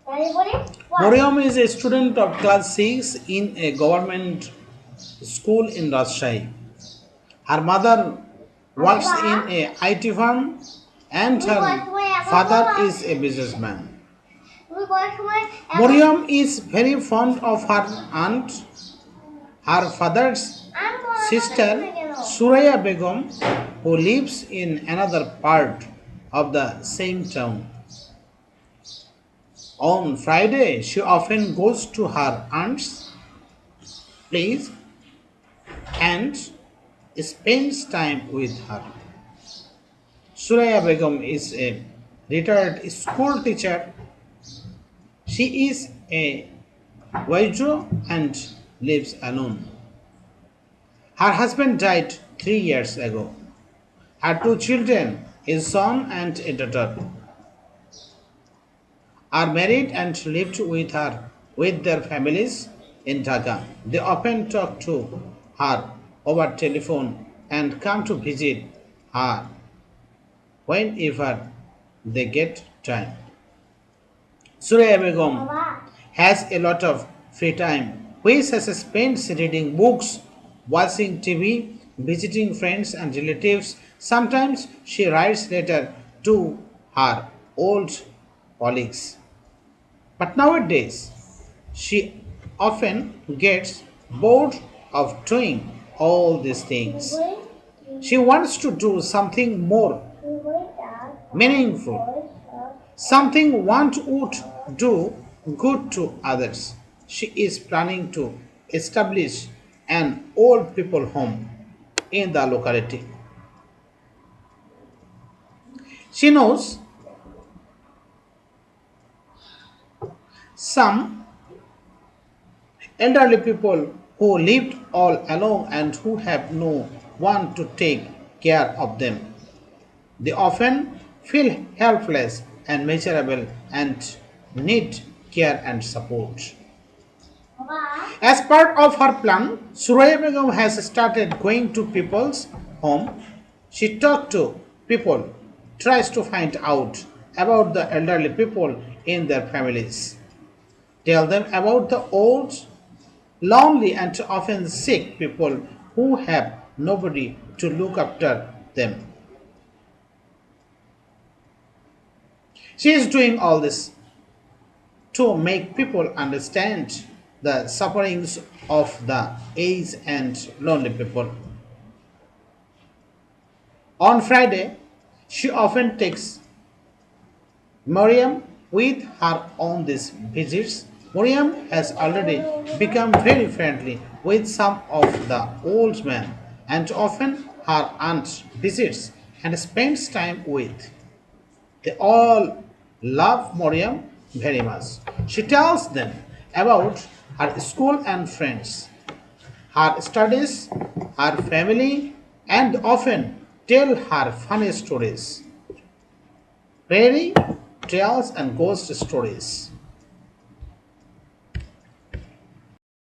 Mariam is a student of class 6 in a government school in Rajshahi. Her mother works in a IT firm and her father is a businessman. Mariam is very fond of her aunt, her father's sister Suraya Begum, who lives in another part of the same town. On Friday, she often goes to her aunt's place and spends time with her. Suraya Begum is a retired school teacher. She is a widow and lives alone. Her husband died 3 years ago. Her two children, a son and a daughter, are married and lived with their families in Dhaka. They often talk to her over telephone and come to visit her whenever they get time. Suraya Begum has a lot of free time, which she spends reading books, watching TV, visiting friends and relatives. Sometimes she writes letters to her old colleagues. But nowadays, she often gets bored of doing all these things. She wants to do something more meaningful, something one would do good to others. She is planning to establish an old people home in the locality. She knows some elderly people who lived all alone and who have no one to take care of them. They often feel helpless and miserable and need care and support. As part of her plan, Suraya Begum has started going to people's home. She talks to people, tries to find out about the elderly people in their families, tell them about the old, lonely, and often sick people who have nobody to look after them. She is doing all this to make people understand the sufferings of the aged and lonely people. On Friday, she often takes Mariam with her on these visits. Mariam has already become very friendly with some of the old men and often her aunt visits and spends time with. They all love Mariam very much. She tells them about her school and friends, her studies, her family, and often tell her funny stories, fairy tales, and ghost stories.